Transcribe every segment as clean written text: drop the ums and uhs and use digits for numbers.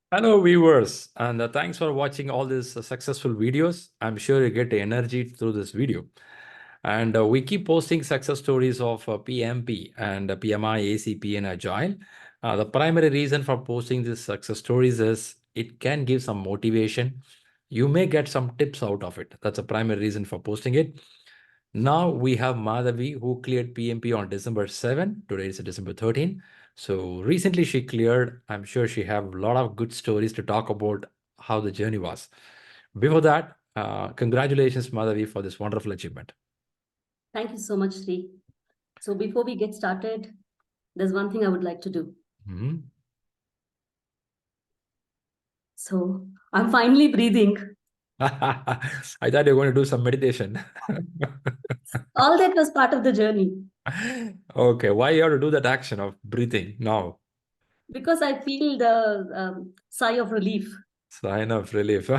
Hello, viewers, and thanks for watching all these successful videos. I'm sure you get energy through this video. And we keep posting success stories of PMP and PMI-ACP and Agile. The primary reason for posting these success stories is it can give some motivation. You may get some tips out of it. That's a primary reason for posting it. Now we have Madhavi who cleared PMP on December 7. Today is December 13. So recently she cleared. I'm sure she have a lot of good stories to talk about how the journey was. Before that, congratulations, Madhavi, for this wonderful achievement. Thank you so much, Shri. So before we get started, there's one thing I would like to do. Mhm. So I'm finally breathing. I thought you were going to do some meditation. All that was part of the journey Okay, why you have to do that action of breathing now? because I feel the sigh of relief. Sign of relief.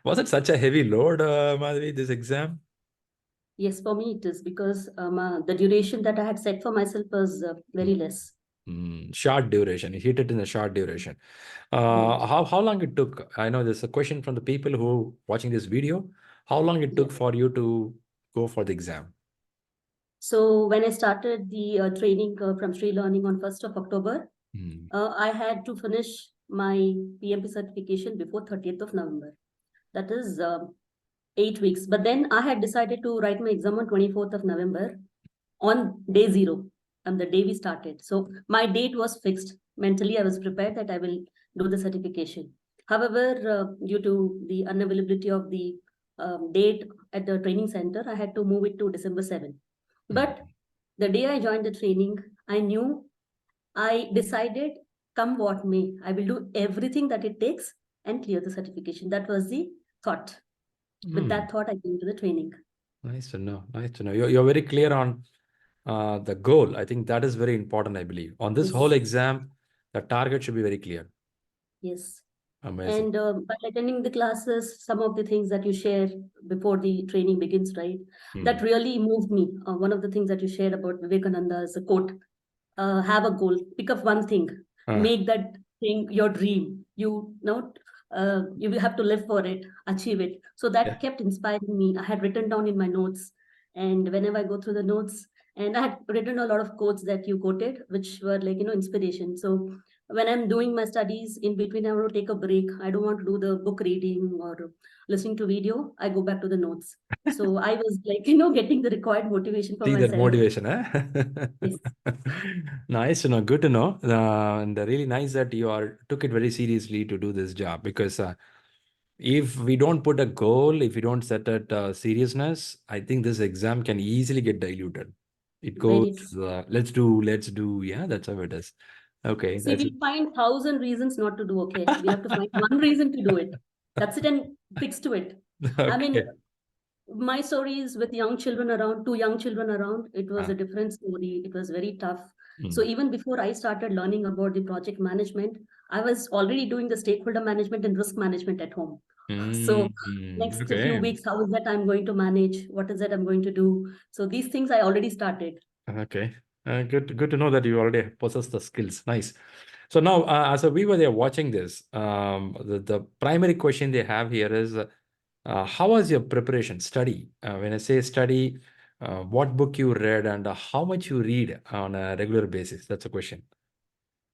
Was it such a heavy load, Madhavi, this exam? Yes, for me it is because the duration that I had set for myself was very less. Short duration. You hit it in a short duration. Right. How long it took? I know there's a question from the people who watching this video. How long it Yeah. took for you to go for the exam? So when I started the training from ShriLearning on 1st of October, Hmm. I had to finish my PMP certification before 30th of November. That is 8 weeks. But then I had decided to write my exam on 24th of November on day zero, and the day we started. So my date was fixed. Mentally, I was prepared that I will do the certification. However, due to the unavailability of the date at the training center, I had to move it to December 7th. Hmm. But the day I joined the training, I knew I decided, come what may, I will do everything that it takes and clear the certification. That was the thought. With Hmm. that thought, I came to the training. Nice to know. Nice to know. You're very clear on the goal. I think that is very important, I believe. On this whole Yes, exam, the target should be very clear. yes. Amazing. And by attending the classes, some of the things that you share before the training begins, right? Hmm. That really moved me. One of the things that you shared about Vivekananda is a quote: "Have a goal, pick up one thing, Ah, make that thing your dream. You know, you will have to live for it, achieve it." So that yeah. kept inspiring me. I had written down in my notes, and whenever I go through the notes, and I had written a lot of quotes that you quoted, which were like inspiration. So when I'm doing my studies, in between I want to take a break. I don't want to do the book reading or listening to video. I go back to the notes. So I was like, getting the required motivation for See that myself. motivation, eh? Yes, Nice to know. Good to know. And really nice that you are took it very seriously to do this job because if we don't put a goal, if we don't set that seriousness, I think this exam can easily get diluted. It goes, very true. let's do. Yeah, that's how it is. Okay, See, that's it. we find thousand reasons not to do. Okay, we have to find one reason to do it. That's it, and fix to it. I Okay. mean, my story is with young children around, two young children around. It was Ah, a different story. It was very tough. So mm, even before I started learning about the project management, I was already doing the stakeholder management and risk management at home. So next few okay. weeks, how is that I'm going to manage? What is that I'm going to do? So these things I already started. Okay. Good to know that you already possess the skills. Nice. So now, as a viewer, they're watching this. The primary question they have here is, how was your preparation, study? When I say study, what book you read and how much you read on a regular basis? That's a question.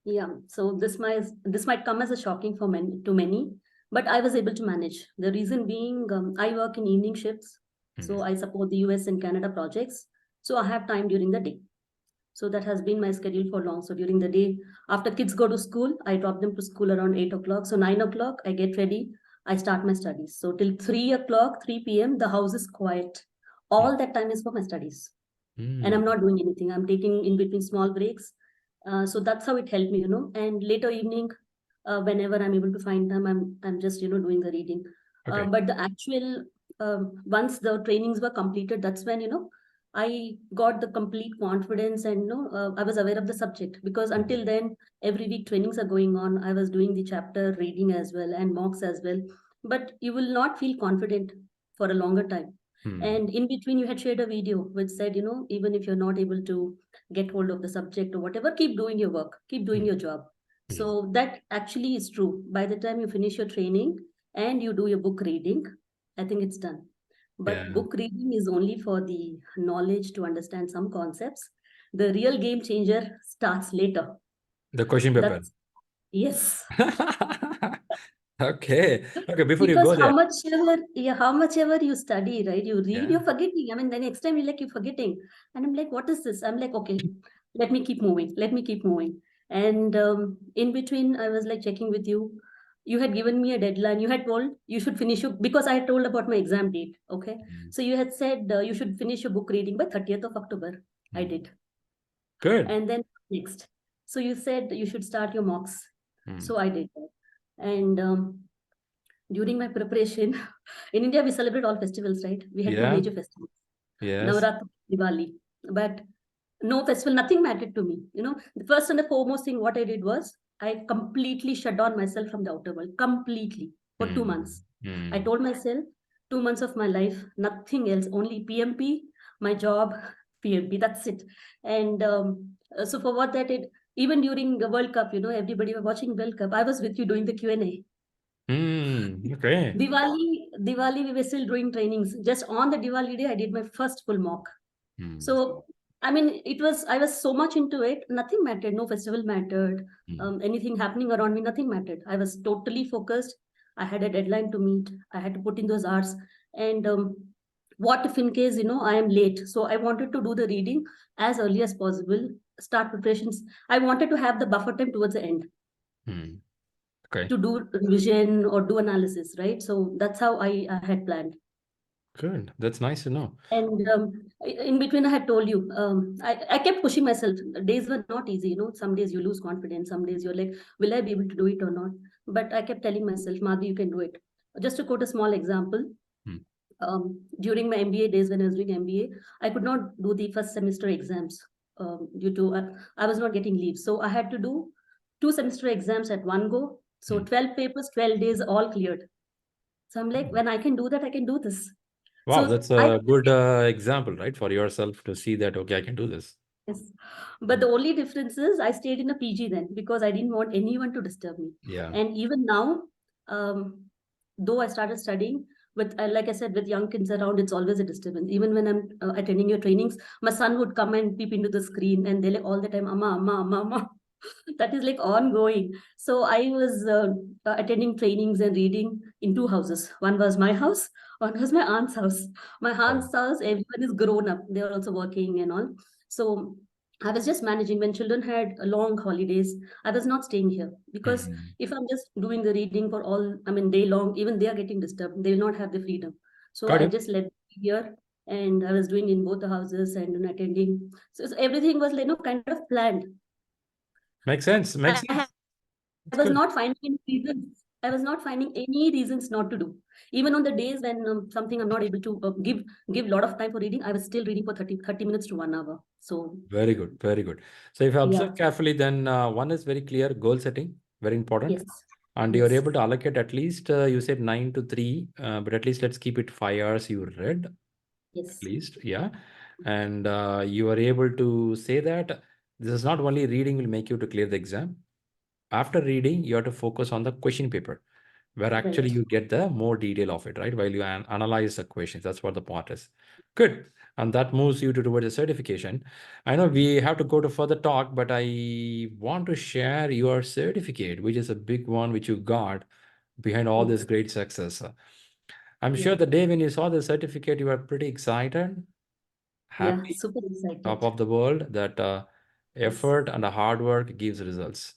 Yeah, so this might come as a shocking for many, but I was able to manage. The reason being, I work in evening shifts, Mm. so I support the US and Canada projects, so I have time during the day. So that has been my schedule for long. So during the day, after kids go to school, I drop them to school around 8 o'clock. So 9 o'clock, I get ready. I start my studies. So till 3 o'clock, 3 p.m., the house is quiet. Mm. All that time is for my studies, and Mm. I'm not doing anything. I'm taking in between small breaks. So that's how it helped me. And later evening, whenever I'm able to find time, I'm just doing the reading. Okay. But the actual once the trainings were completed, that's when I got the complete confidence, and I was aware of the subject, because Mm. until then every week trainings are going on. I was doing the chapter reading as well and mocks as well, but you will not feel confident for a longer time. Mm. And in between, you had shared a video which said, even if you're not able to get hold of the subject or whatever, keep doing your work, keep doing Mm. your job. So that actually is true. By the time you finish your training and you do your book reading, I think it's done. Yeah. But book reading is only for the knowledge to understand some concepts. The real game changer starts later. The question paper. That's yes. Okay. Okay. Before you Because go there. how much ever you study, right? You read, Yeah. you're forgetting. I mean, the next time you're forgetting. And I'm like, what is this? I'm like, okay, let me keep moving. Let me keep moving. And in between, I was like checking with you. You had given me a deadline. You had told you should finish your, because I had told about my exam date. Okay. Mm, So you had said you should finish your book reading by 30th of October. I mm. did. Good. And then next. So you said you should start your mocks. Mm. So I did that. And during my preparation, in India, we celebrate all festivals, right? We had two Yeah. major festivals, Yes. Navaratri, Diwali. But no festival, nothing mattered to me. You know, the first and the foremost thing what I did was I completely shut down myself from the outer world, completely for 2 months. Mm, I mm, told myself 2 months of my life, nothing else, only PMP, my job, PMP. That's it. And so for what that it, even during the World Cup, you know, everybody was watching World Cup. I was with you doing the Q&A. okay. Diwali, we were still doing trainings. Just on the Diwali day, I did my first full mock. Mm, So, I mean, I was so much into it, nothing mattered. No festival mattered. mm, Anything happening around me, nothing mattered. I was totally focused. I had a deadline to meet. I had to put in those hours. And what if in case, you know, I am late? So I wanted to do the reading as early as possible, start preparations. I wanted to have the buffer time towards the end mm. Okay. to do revision or do analysis, right? So that's how I had planned. Good. That's nice to know. And in between, I had told you, I kept pushing myself. Days were not easy, you know. Some days you lose confidence. Some days you're like, will I be able to do it or not? But I kept telling myself, Madhi, you can do it. Just to quote a small example, Mm, during my MBA days when I was doing MBA, I could not do the first semester exams due to I was not getting leave. So I had to do 2 semester exams at one go. So mm. 12 papers, 12 days, all cleared. So I'm like, Mm. when I can do that, I can do this. Wow, So that's I a good example, right? For yourself to see that, okay, I can do this. yes. But Mm. the only difference is I stayed in a PG then because I didn't want anyone to disturb me. Yeah. And even now, um, though I started studying with, like I said, with young kids around, it's always a disturbance. Even when I'm attending your trainings, my son would come and peep into the screen and they're like all the time, Amma, Amma, Amma, Amma. That is like ongoing. So I was attending trainings and reading in two houses. One was my house, one was my aunt's house. My Oh. aunt's house, everyone is grown up. They are also working and all. So I was just managing when children had long holidays. I was not staying here because Mm. if I'm just doing the reading for all, I mean, day long, even they are getting disturbed. They will not have the freedom. So Got I it. just let them be here and I was doing in both the houses and attending. So everything was, you know, kind of planned. Makes sense. Makes I sense. I It's was good. not finding any reasons. I was not finding any reasons not to do. Even on the days when something I'm not able to give a lot of time for reading, I was still reading for 30 minutes to 1 hour. So Very good. Very good. So if you yeah, observe carefully, then one is very clear goal setting, very important. yes, And you're yes, able to allocate at least, you said 9 to 3, but at least let's keep it 5 hours you read, at yes, least. Yeah. And you are able to say that this is not only reading will make you to clear the exam. After reading, you have to focus on the question paper, where actually right. you get the more detail of it, right? While you analyze the questions. That's what the part is. Good. And that moves you to towards the certification. I know we have to go to further talk, but I want to share your certificate, which is a big one which you got behind all this Yes, great success. I'm yeah, sure the day when you saw the certificate, you were pretty excited, yeah, happy, super top excited. of the world that Yes, effort and the hard work gives results.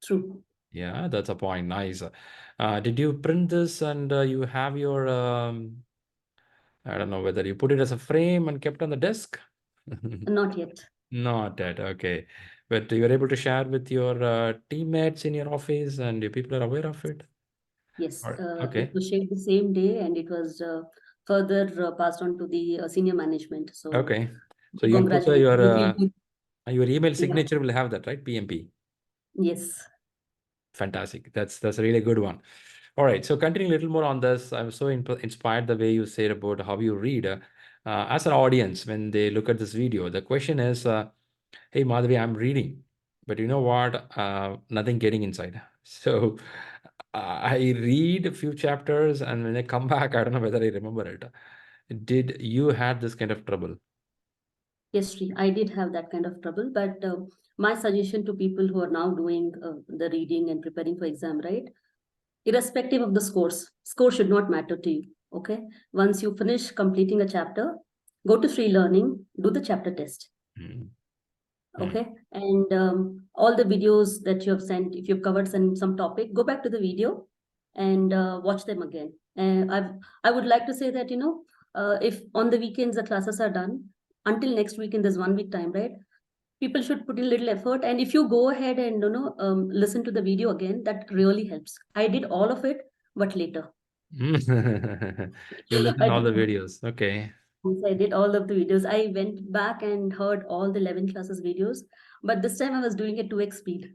true. Yeah, that's a point. Nice. Did you print this and you have your, I don't know whether you put it as a frame and kept on the desk? Not yet. Not that. Okay. But you're able to share with your teammates in your office and your people are aware of it? Yes, it Okay. was shared the same day, and it was further passed on to the senior management. So Okay. So they you'll put congratulated. They feel good. your email Yeah. signature will have that, right? PMP. Yes. Fantastic. That's a really good one. All right. So continuing a little more on this, I'm so inspired the way you said about how you read. As an audience, when they look at this video, the question is, hey, Madhavi, I'm reading, but you know what? Nothing getting inside. So I read a few chapters, and when I come back, I don't know whether I remember it. Did you had this kind of trouble? Yes, Shri, I did have that kind of trouble, but my suggestion to people who are now doing the reading and preparing for exam, right? Irrespective of the scores, score should not matter to you. Okay. Once you finish completing a chapter, go to ShriLearning, do the chapter test. Mm. Okay. And all the videos that you have sent, if you've covered some topic, go back to the video and watch them again. And I would like to say that, if on the weekends the classes are done, until next weekend, there's 1 week time, right? People should put in little effort. And if you go ahead and, listen to the video again, that really helps. I did all of it, but later. You listen I all the did. videos. Okay. Yes, I did all of the videos. I went back and heard all the 11 classes videos, but this time I was doing it 2x speed.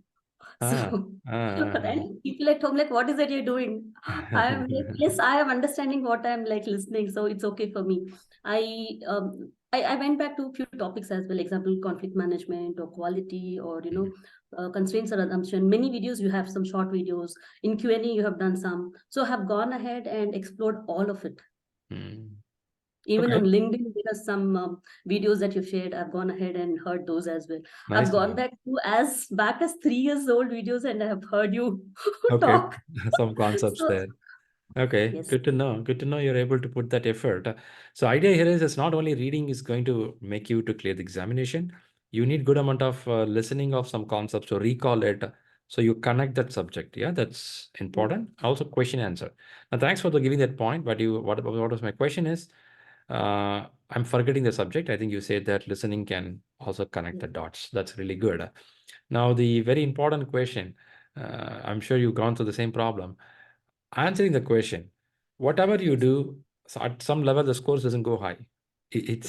So, Ah, ah, and people at home like, what is it you're doing? I'm like, yes, I am understanding what I'm like listening, so it's okay for me. I went back to a few topics as well, example, conflict management or quality or constraints or assumption. Many videos you have some short videos. In Q&A you have done some. So I have gone ahead and explored all of it. Mm. Even Okay. on LinkedIn, there are some videos that you shared. I've gone ahead and heard those as well. I've Nice to gone know. back as 3 years old videos, and I have heard you Okay. talk. Some concepts So there. Okay, yes, good to know. Good to know you're able to put that effort. So idea here is it's not only reading is going to make you to clear the examination. You need good amount of listening of some concepts to recall it. So you connect that subject. Yeah, that's yes, important. Also question answer. Now thanks for the giving that point. But what was my question is, I'm forgetting the subject. I think you said that listening can also connect yes, the dots. That's really good. Now the very important question. I'm sure you've gone through the same problem answering the question, whatever you yes, do, so at some level the scores doesn't go high.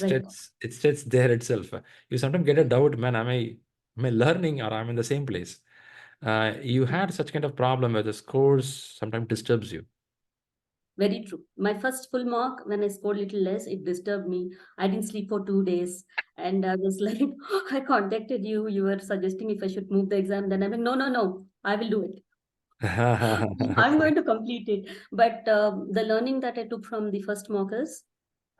right. It stays there itself. You sometimes get a doubt, man, am I learning or I'm in the same place? You had such kind of problem where the scores sometimes disturbs you. Very true. My first full mark, when I scored little less, it disturbed me. I didn't sleep for 2 days. And I was like, I contacted you. You were suggesting if I should move the exam. Then I'm like, no, no, no, I will do it. I'm Okay. going to complete it. But the learning that I took from the first mock is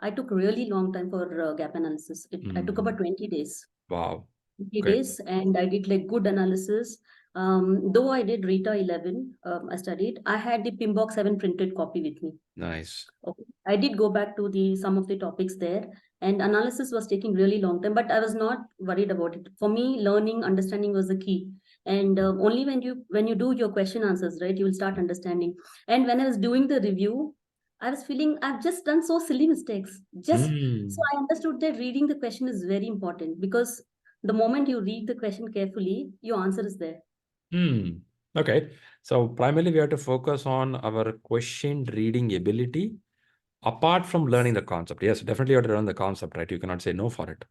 I took really long time for gap analysis. I took about Mm, 20 days. wow. 20 Great. days, and I did like good analysis. Though I did Rita 11, I studied, I had the Pinbox 7 printed copy with me. Nice. Okay. I did go back to the some of the topics there, and analysis was taking really long time, but I was not worried about it. For me, learning, understanding was the key. And only when you do your question answers, right, you will start understanding. And when I was doing the review, I was feeling I've just done so silly mistakes. Just so Mm, I understood that reading the question is very important because the moment you read the question carefully, your answer is there. mm. Okay. So primarily we have to focus on our question reading ability apart from learning the concept. Yes, definitely you have to learn the concept, right? You cannot say no for it.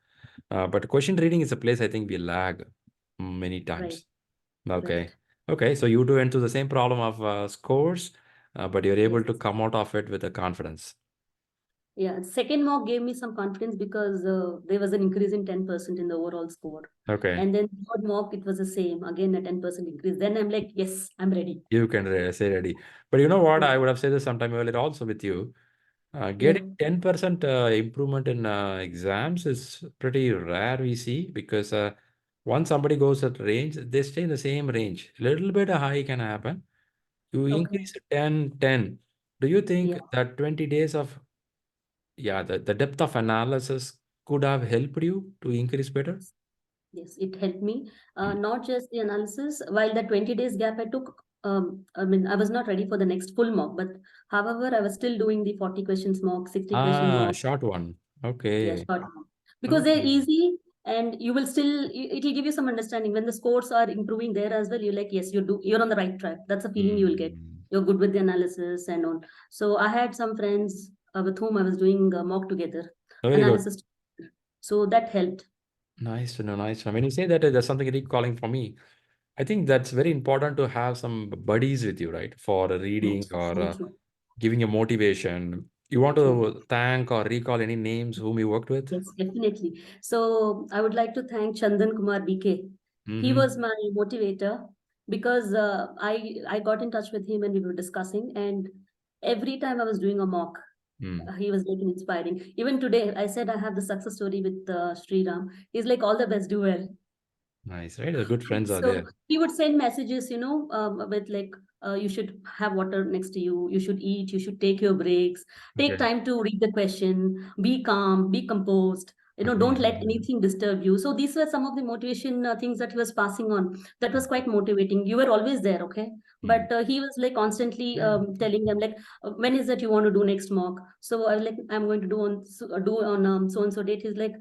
But question reading is a place I think we lag many Right, times. right. Okay. Okay. So you do went through the same problem of scores, but you're able Yes. to come out of it with a confidence. Yeah, second mock gave me some confidence because there was an increase in 10% in the overall score. Okay. And then third mock, it was the same, again a 10% increase. Then I'm like, yes, I'm ready. You can say ready. But you know what? Yeah, I would have said this sometime earlier also with you. yeah, Getting 10% improvement in exams is pretty rare we see because once somebody goes at range, they stay in the same range. A little bit high can happen. You okay. increase 10, 10. Do you Yeah, think that 20 days of, yeah, the depth of analysis could have helped you to increase better? yes, it helped me. Mm. Not just the analysis, while the 20 days gap I took, I mean, I was not ready for the next full mock, but however, I was still doing the 40 questions mock, 60 question Ah, mock. short one. Yeah, Okay. short one. Because they're Okay. easy and you will still, it'll give you some understanding. When the scores are improving there as well, you're like, yes, you're on the right track. That's a feeling you will get. Mm. You're good with the analysis and on. So I had some friends with whom I was doing mock together, Very good. analysis. So that helped. Nice to know. Nice to know. When you say that, there's something recalling for me. I think that's very important to have some buddies with you, right? For True, reading or so true, giving you motivation. You want true. to thank or recall any names whom you worked with? Yes, definitely. So I would like to thank Chandan Kumar BK. He was my motivator because I got in touch with him and we were discussing. And every time I was doing a mock, he was like inspiring. Even today, I said I have the success story with Shriram. He's like, all the best, do well. Nice, right? The good friends are So there. he would send messages, with like, you should have water next to you, you should eat, you should take your breaks, take Okay. time to read the question, be calm, be composed, don't let anything disturb you. So these were some of the motivation things that he was passing on. That was quite motivating. You were always there, okay? But he was like constantly telling them like, when is that you want to do next mock? So I was like, I'm going to do on so and so date. He's like,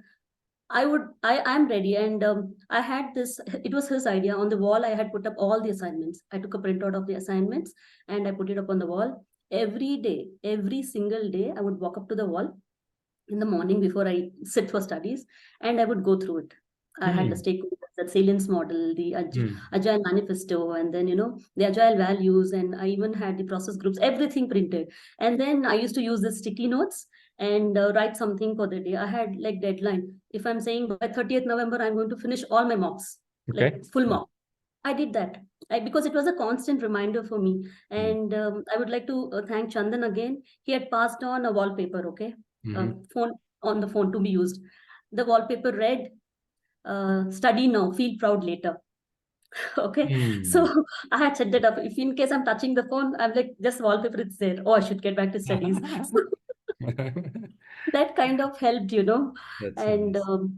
I'm ready. And I had this, it was his idea. On the wall, I had put up all the assignments. I took a printout of the assignments and I put it up on the wall. Every day, every single day, I would walk up to the wall in the morning before I sit for studies, and I would go through it. I had the stakeholders, that salience model, the agile manifesto, and then the agile values, and I even had the process groups, everything printed. And then I used to use the sticky notes and write something for the day. I had like deadline. If I'm saying by 30th November, I'm going to finish all my mocks, like Okay. full mock. I did that because it was a constant reminder for me. And I would like to thank Chandan again. He had passed on a wallpaper, okay, phone on the phone to be used. The wallpaper read, "Study now, feel proud later." Okay, so I had set that up. If in case I'm touching the phone, I'm like, just wallpaper, it's there. Oh, I should get back to studies. So that kind of helped, That's and nice.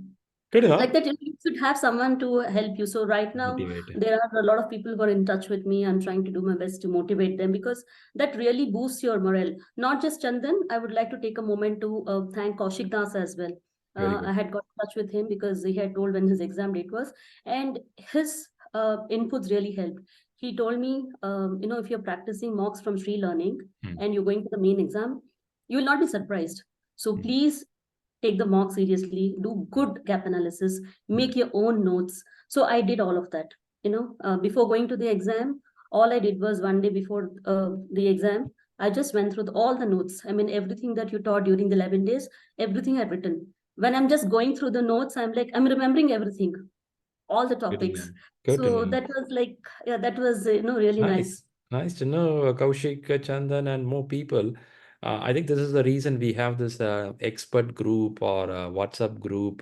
Good enough. like that you should have someone to help you. So right now Motivated. there are a lot of people who are in touch with me. I'm trying to do my best to motivate them because that really boosts your morale. Not just Chandan, I would like to take a moment to thank Kaushik Das as well. Very I good. had got in touch with him because he had told when his exam date was, and his inputs really helped. He told me, if you're practicing mocks from ShriLearning and you're going to the main exam, you will not be surprised. So please take the mock seriously, do good gap analysis, make your own notes. So I did all of that. Before going to the exam, all I did was one day before the exam, I just went through all the notes. I mean, everything that you taught during the 11 days, everything I've written. When I'm just going through the notes, I'm like, I'm remembering everything, all the Good to topics. know. Good to So know. that was like, yeah, that was, really nice. Nice. Nice to know, Kaushik, Chandan, and more people. I think this is the reason we have this expert group or WhatsApp group.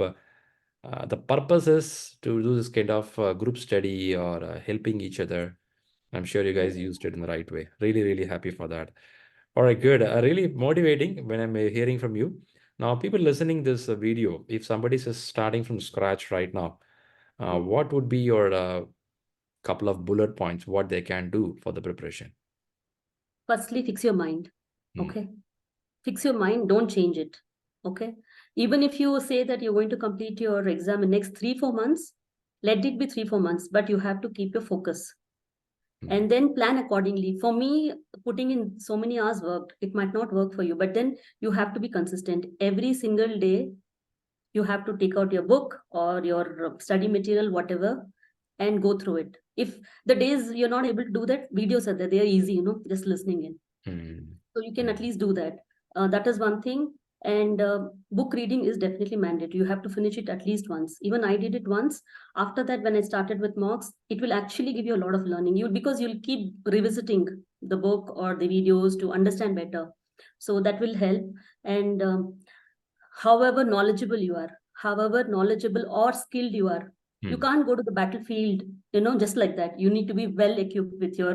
The purpose is to do this kind of group study or helping each other. I'm sure you guys used it in the right way. Really, really happy for that. All right, good. Really motivating when I'm hearing from you. Now, people listening this video, if somebody is starting from scratch right now, what would be your couple of bullet points what they can do for the preparation? Firstly, fix your mind. Hmm. Okay. Fix your mind, don't change it. Okay. Even if you say that you're going to complete your exam in next 3-4 months, let it be 3-4 months, but you have to keep your focus Hmm. and then plan accordingly. For me, putting in so many hours worked, it might not work for you, but then you have to be consistent. Every single day, you have to take out your book or your study material, whatever, and go through it. If the days you're not able to do that, videos are there, they are easy, just listening in. Hmm. So you can at Hmm. least do that. That is one thing. And book reading is definitely mandatory. You have to finish it at least once. Even I did it once. After that, when I started with mocks, it will actually give you a lot of learning. Because you'll keep revisiting the book or the videos to understand better. So that will help. And however knowledgeable you are, however knowledgeable or skilled you are, you Hmm. can't go to the battlefield, just like that. You need to be well equipped with your,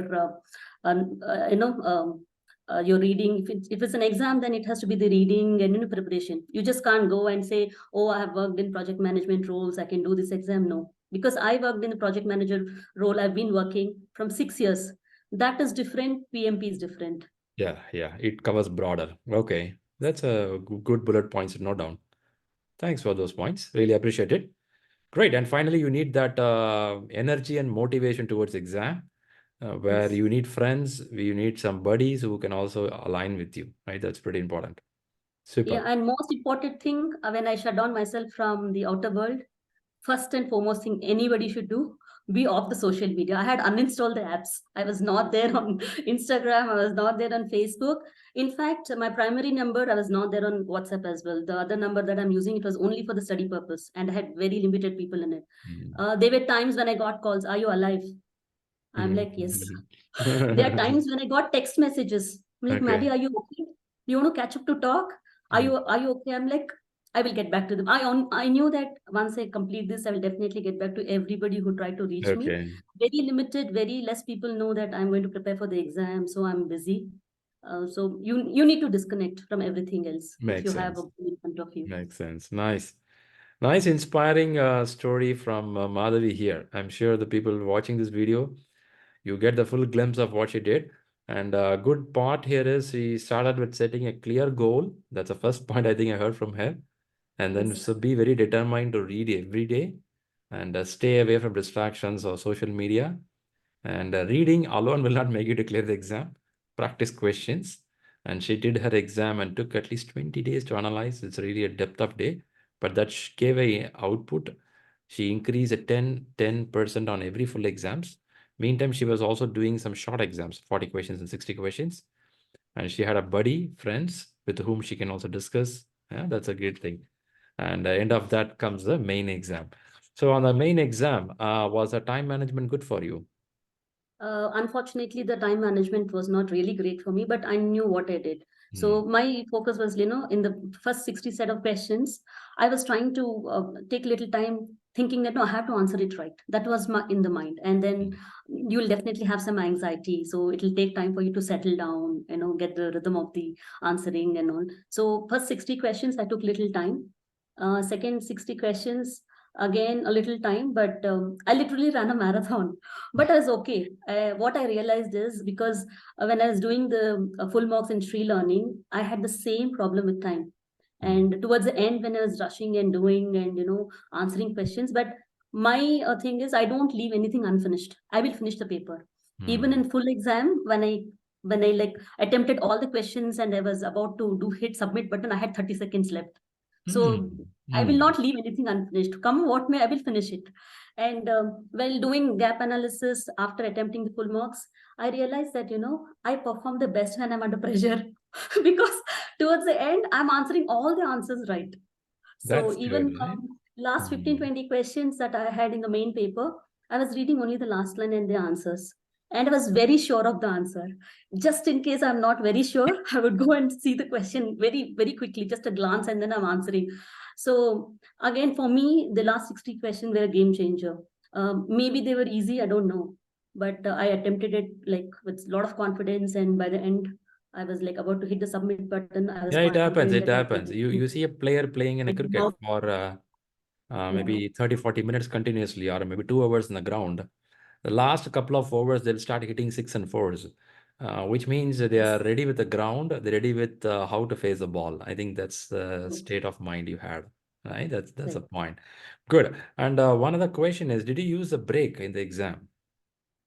your reading. If it's an exam, then it has to be the reading and preparation. You just can't go and say, "Oh, I have worked in project management roles, I can do this exam." No, because I worked in the project manager role. I've been working from 6 years. That is different. PMP is different. Yeah, yeah, it covers broader. Okay, that's a good bullet points to note down. Thanks for those points. Really appreciate it. Great. And finally, you need that energy and motivation towards exam, where Yes. you need friends, you need some buddies who can also align with you, right? That's pretty important. Yeah, Super. and most important thing, when I shut down myself from the outer world, first and foremost thing anybody should do, be off the social media. I had uninstalled the apps. I was not there on Instagram. I was not there on Facebook. In fact, my primary number, I was not there on WhatsApp as well. The other number that I'm using, it was only for the study purpose, and I had very limited people in it. There were times when I got calls, "Are you alive?" I'm like, "Yes." There are times when I got text messages. I'm like, "Maddie, Okay. are you okay? You want to catch up to talk? Are you okay?" I'm like, I will get back to them. I knew that once I complete this, I will definitely get back to everybody who tried to reach me. Okay. Very limited, very less people know that I'm going to prepare for the exam, so I'm busy. So you need to disconnect from everything else if Makes you have a sense. goal in front of you. Makes sense. Nice. Nice, inspiring story from Madhavi here. I'm sure the people watching this video, you get the full glimpse of what she did. And a good part here is she started with setting a clear goal. That's the first point I think I heard from her. And then Yes. so be very determined to read every day and stay away from distractions or social media. And reading alone will not make you to clear the exam. Practice questions. And she did her exam and took at least 20 days to analyze. It's really a depth of day, but that gave a output. She increased a 10% on every full exams. Meantime, she was also doing some short exams, 40 questions and 60 questions. And she had a buddy, friends with whom she can also discuss. Yeah, that's a great thing. And end of that comes the main exam. So on the main exam, was the time management good for you? Unfortunately, the time management was not really great for me, but I knew what I did. Hmm. So my focus was, in the first 60 set of questions, I was trying to take little time thinking that, no, I have to answer it right. That was my in the mind. And then you'll definitely have some anxiety. So it'll take time for you to settle down, get the rhythm of the answering and all. So first 60 questions, I took little time. Second 60 questions, again, a little time, but I literally ran a marathon. But I was okay. What I realized is because when I was doing the full mocks in ShriLearning, I had the same problem with time. Hmm. And towards the end, when I was rushing and doing and answering questions, but my thing is I don't leave anything unfinished. I will finish the paper, even Hmm. in full exam. When I like attempted all the questions and I was about to do hit submit button, I had 30 seconds left. Hmm. So I will Hmm. not leave anything unfinished. Come what may, I will finish it. And while doing gap analysis after attempting the full marks, I realized that, I perform the best when I'm under pressure because towards the end, I'm answering all the answers right. So That's good, even right? last 15, Hmm. 20 questions that I had in the main paper, I was reading only the last line and the answers. And I was very sure of the answer. Just in case I'm not very sure, I would go and see the question very, very quickly, just a glance, and then I'm answering. So again, for me, the last 60 questions were a game changer. Maybe they were easy, I don't know. But I attempted it like with a lot of confidence. And by the end, I was like about to hit the submit button. I was Yeah, it happens. confident It that I happens. You see a player playing in a cricket would. for Yeah. maybe 30, 40 minutes continuously, or maybe 2 hours in the ground. The last couple of overs, they'll start hitting six and fours, which means they are Yes. ready with the ground. They're ready with how to face the ball. I think that's the Yes. state of mind you had, right? That's a Right. point. Good. And one other question is, did you use a break in the exam?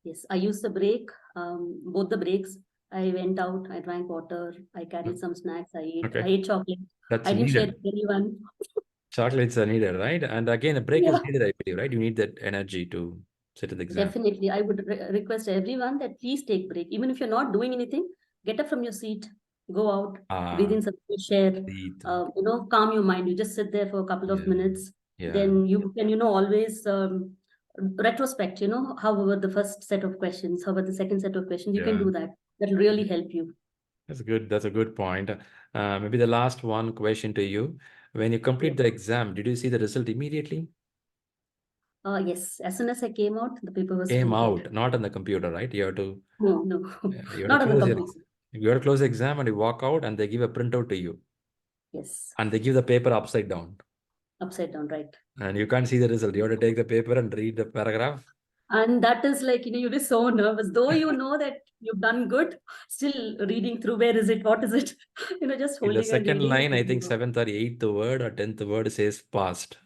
Yes. I used the break, both the breaks. I went out, I drank water, I carried some snacks, I ate, Okay, I ate chocolate. that's I didn't share needed. with anyone. Chocolates are needed, right? And again, a break is Yeah. needed, I believe, right? You need that energy to sit in the exam. Definitely. I would request everyone that please take break. Even if you're not doing anything, get up from your seat, go out, breathe Ah, in some fresh air, breathe. calm your mind. You just sit there for a couple of Yeah, minutes. yeah, Then you can, always retrospect, however the first set of questions, however the second set of questions, you can yeah. do that. That will really help you. That's good. That's a good point. Maybe the last one question to you. When you Yeah. complete the exam, did you see the result immediately? Yes. As soon as I came out, the paper was Came printed. out, not on the computer, right? No, no, You have to not on the close your computer. you have to close the exam and you walk out and they give a printout to you Yes. and they give the paper upside down Upside down, right. and you can't see the result. You have to take the paper and read the paragraph. And that is like, you'll be so nervous, though you know that you've done good, still reading through where is it, what is it, just In the holding and second reading. line, I think seventh or eighth word or 10th word says passed.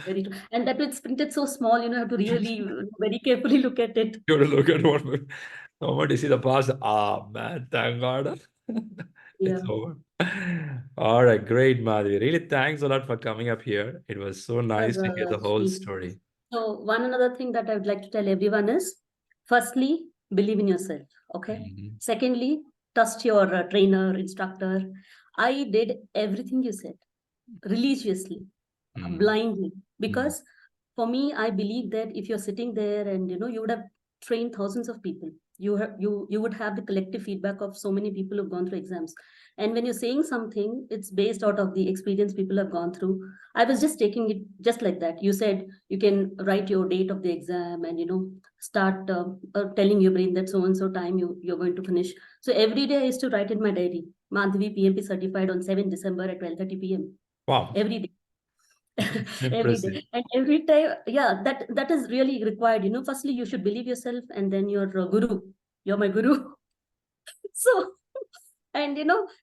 Very true. And that it's printed so small, you have to really very carefully look at it. You have to look at what the moment you see the pass. Ah, man, thank God. It's Yeah. over. All right, great, Madhvi. Really, thanks a lot for coming up here. It was so nice to hear the whole Shri. story. So one another thing that I would like to tell everyone is, firstly, believe in yourself. Okay. Mhm. Secondly, trust your trainer, instructor. I did everything you said religiously, Mm. blindly, Mm. because for me, I believe that if you're sitting there and you would have trained thousands of people, you would have the collective feedback of so many people who've gone through exams. And when you're saying something, it's based out of the experience people have gone through. I was just taking it just like that. You said you can write your date of the exam and start telling your brain that so and so time you're going to finish. So every day I used to write in my diary, Madhavi PMP certified on 7 December at 12:30 p.m. Wow, every day. Every day. impressive. And every time, yeah, that is really required. Firstly you should believe yourself, and then your guru, you're my guru. So, and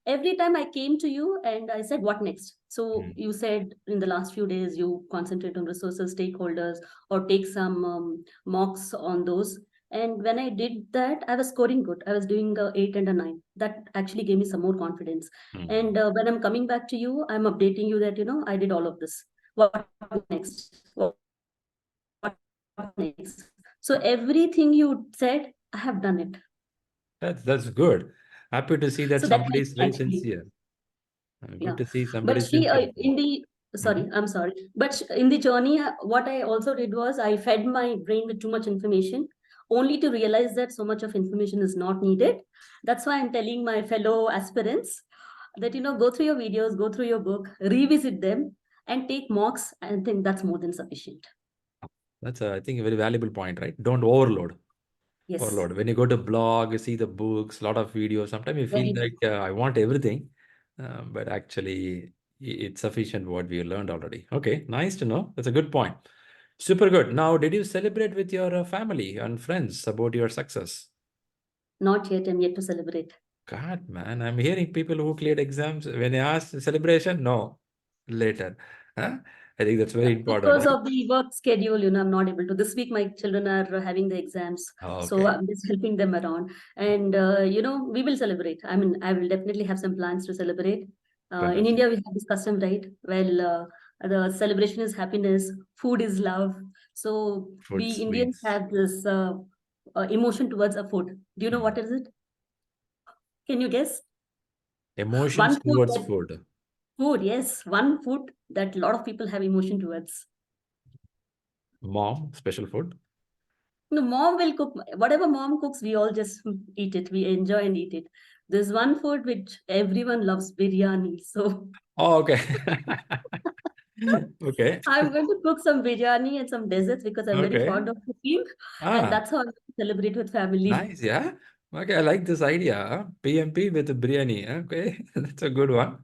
every time I came to you and I said, what next? So Mm. you said in the last few days you concentrate on resources, stakeholders, or take some mocks on those. And when I did that, I was scoring good. I was doing 8 and a 9. That actually gave me some more confidence. Mm. And when I'm coming back to you, I'm updating you that I did all of this. What next? What next? So everything you said, I have done it. That's good. Happy to see that So that somebody helps is very actually. sincere. Yeah. Good to see somebody But is Shri, sincere. in the Mhm. sorry, I'm sorry. But in the journey, what I also did was I fed my brain with too much information, only to realize that so much of information is not needed. That's why I'm telling my fellow aspirants that go through your videos, go through your book, revisit them, and take mocks. I think that's more than sufficient. That's, I think, a very valuable point, right? Don't overload. Yes, Overload. When you go to blog, you see the books, a lot of videos. Sometimes you feel very like I want everything, but actually it's sufficient what we learned already. Okay, nice to know. That's a good point. Super good. Now, did you celebrate with your family and friends about your success? not yet. I'm yet to celebrate. God, man, I'm hearing people who cleared exams. When they ask celebration, no, later. Huh? I think that's very important, Because right? of the work schedule, I'm not able to. This week, my children are having the exams, so Okay, I'm just helping them around. And we will celebrate. I mean, I will definitely have some plans to celebrate. In fantastic. India, we have this custom, right? Well, the celebration is happiness, food is love. So Food, we Indians sweets, have this emotion towards a food. Do you know what mm. is it? Can you guess? Emotions One food towards that food. food, yes, one food that a lot of people have emotion towards. Mom, special food. No, mom will cook whatever mom cooks. We all just eat it. We enjoy and eat it. There's one food which everyone loves, biryani. So Oh, okay. Okay. I'm going to cook some biryani and some desserts because I'm very Okay. fond of cooking, and Ah, that's how I celebrate with family. nice. Yeah. Okay. I like this idea. PMP with the biryani. Okay. That's a good one.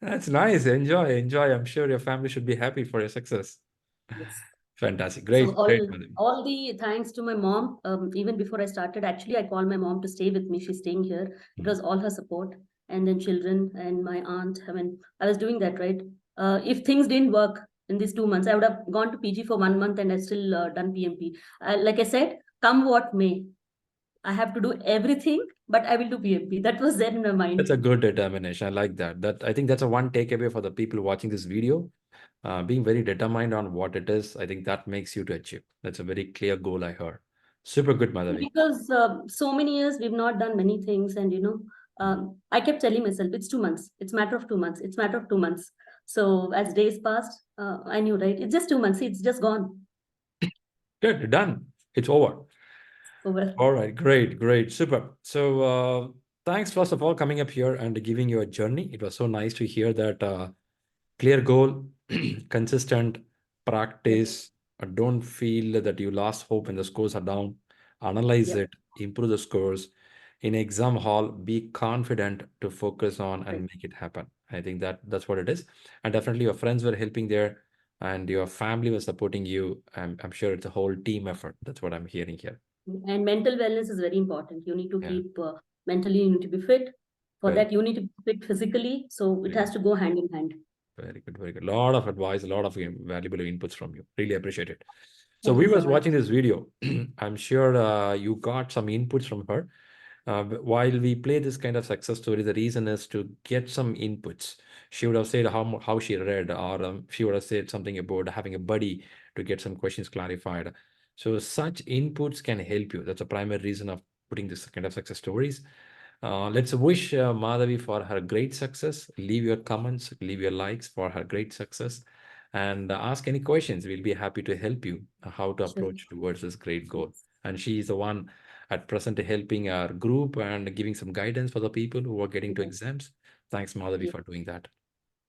That's nice. Enjoy. Enjoy. I'm sure your family should be happy for your success. Yes. Fantastic. So Great. all Great, Madam. all the thanks to my mom. Even before I started, actually, I called my mom to stay with me. She's staying here. It was all her support, and then children and my aunt. I mean, I was doing that right. If things didn't work in these 2 months, I would have gone to PG for 1 month and I still done PMP. Like I said, come what may, I have to do everything, but I will do PMP. That was there in my That's mind. a good determination. I like that. That I think that's a one takeaway for the people watching this video. Being very determined on what it is, I think that makes you to achieve. That's a very clear goal I heard. Super good, Madhavi. Because so many years we've not done many things, and Mm. I kept telling myself it's 2 months, it's matter of 2 months, it's matter of 2 months. So as days passed, I knew, right, it's just 2 months. See, it's just gone Good, done. It's over. over. All right, great, great, super. So, thanks first of all coming up here and giving your journey. It was so nice to hear that clear goal, consistent Yep. practice. Don't feel that you lost hope when the scores are down. Analyze Yep. it, improve the scores. In exam hall, be confident to focus on and Right. make it happen. I think that's what it is. And definitely your friends were helping there and your family was supporting you. I'm sure it's a whole team effort. That's what I'm hearing here. And mental wellness is very important. You need to Yeah, keep mentally, you need to be fit. For very, that, you need to be fit physically. So it very, has to go hand in hand. very good, very good. A lot of advice, a lot of valuable inputs from you. Really appreciate it. So Thank we you so was much. watching this video. I'm sure you got some inputs from her. While we play this kind of success story, the reason is to get some inputs. She would have said how she read, or she would have said something about having a buddy to get some questions clarified. So such inputs can help you. That's a primary reason of putting this kind of success stories. Let's wish Madhavi for her great success. Leave your comments, leave your likes for her great success, and ask any questions. We'll be happy to help you how to Sure. approach towards this great goal. Yes. And she is the one at present helping our group and giving some guidance for the people who are getting to Yes. exams. Thanks, Madhavi, Yes. for doing that.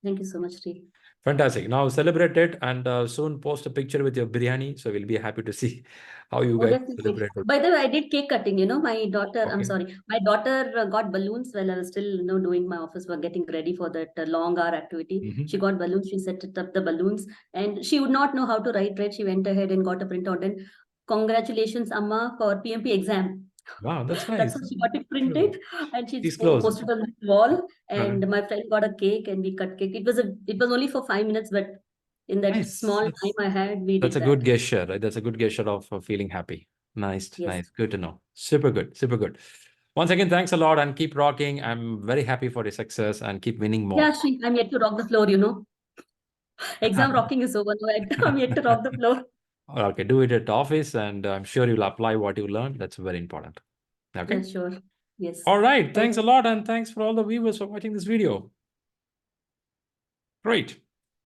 Thank you so much, Shri. Fantastic. Now celebrate it and soon post a picture with your biryani. So we'll be happy to see how you Oh, guys definitely. celebrate it. By the way, I did cake cutting. My daughter, I'm Okay. sorry, my daughter got balloons while I was still, doing my office work, getting ready for that long hour activity. Mhm. She got balloons. She set it up the balloons, and she would not know how to write. Right, she went ahead and got a printout. And congratulations, Amma, for PMP exam. Wow, that's That's nice. how she got it True. printed, and she She's close. posted on the wall. Uh-huh. And my friend got a cake, and we cut cake. It was only for 5 minutes, but in that Nice. small time I had, we That's did a that. good gesture, right? That's a good gesture of feeling happy. Nice, Yes. nice. Good to know. Super good, super good. Once again, thanks a lot and keep rocking. I'm very happy for your success and keep winning Yeah, more. Shri, I'm yet to rock the floor. Exam rocking is over. No, I'm yet to rock the floor. Okay, do it at office and I'm sure you'll apply what you learned. That's very important. Yeah, Okay. sure. Yes. All right. Thank Thanks a lot and thanks for all the viewers for watching this video. Great.